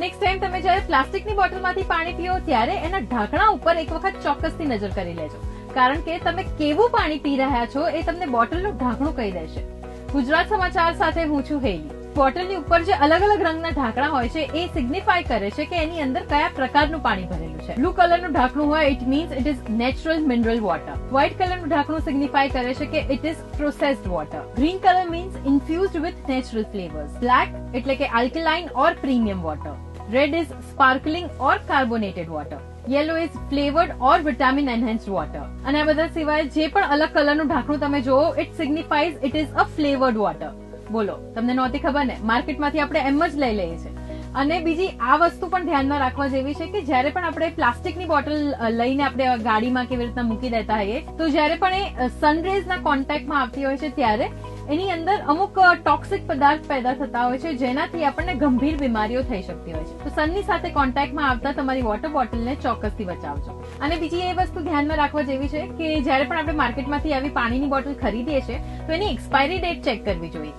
Next time તમે જયારે પ્લાસ્ટિકની બોટલમાંથી પાણી પીઓ ત્યારે એના ઢાંકણા ઉપર એક વખત ચોક્કસથી નજર કરી લેજો, કારણ કે તમે કેવું પાણી પી રહ્યા છો એ તમને બોટલનું ઢાંકણું કહી દેશે. ગુજરાત સમાચાર સાથે હું છું હેલી. બોટલની ઉપર જે અલગ અલગ રંગના ઢાંકણા હોય છે એ સિગ્નિફાય કરે છે કે એની અંદર કયા પ્રકારનું પાણી ભરેલું છે. બ્લુ કલરનું ઢાંકણું હોય it means it is natural mineral water. White કલરનું ઢાંકણું સિગ્નિફાય કરે છે કે it is processed water. Green colour means infused with natural flavours. Black એટલે કે alkaline or premium water. Red is sparkling or carbonated water. Yellow is flavoured or vitamin enhanced water. અને આ બધા સિવાય જે પણ અલગ કલરનું ઢાંકણું તમે જોવો it signifies it is a flavoured water. બોલો, તમને નહોતી ખબર ને? માર્કેટમાંથી આપણે એમ જ લઈ લઈએ છીએ. અને બીજી આ વસ્તુ પણ ધ્યાનમાં રાખવા જેવી છે કે જયારે પણ આપણે પ્લાસ્ટિકની બોટલ લઈને આપણે ગાડીમાં કેવી રીતના મૂકી દેતા હોઈએ તો જયારે પણ એ સનરેઝના કોન્ટેક્ટમાં આવતી હોય છે ત્યારે એની અંદર અમુક ટોક્સિક પદાર્થ પેદા થતા હોય છે જેનાથી આપણને ગંભીર બીમારીઓ થઈ શકતી હોય છે. તો સનની સાથે કોન્ટેક્ટમાં આવતા તમારી વોટર બોટલને ચોક્કસથી બચાવજો. અને બીજી એ વસ્તુ ધ્યાનમાં રાખવા જેવી છે કે જયારે પણ આપણે માર્કેટમાંથી આવી પાણીની બોટલ ખરીદીએ છીએ તો એની એક્સપાયરી ડેટ ચેક કરવી જોઈએ.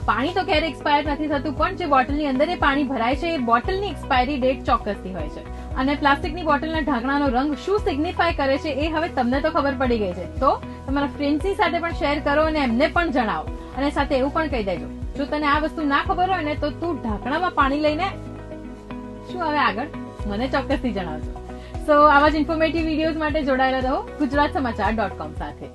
પાણી તો ક્યારે એક્સપાયર નથી થતું, પણ જે બોટલની અંદર એ પાણી ભરાય છે એ બોટલની એક્સપાયરી ડેટ ચોક્કસથી હોય છે. અને પ્લાસ્ટિકની બોટલના ઢાંકણાનો રંગ શું સિગ્નિફાય કરે છે એ હવે તમને તો ખબર પડી ગઈ છે. તો તમારા ફ્રેન્ડ્સની સાથે પણ શેર કરો અને એમને પણ જણાવો. અને સાથે એવું પણ કહી દેજો, જો તને આ વસ્તુ ના ખબર હોય ને તો તું ઢાંકણામાં પાણી લઈને શું હવે આગળ મને ચોક્કસથી જણાવજો. સો આવા જ ઇન્ફોર્મેટિવ વિડીયોઝ માટે જોડાયેલા રહો ગુજરાત સમાચાર .com સાથે.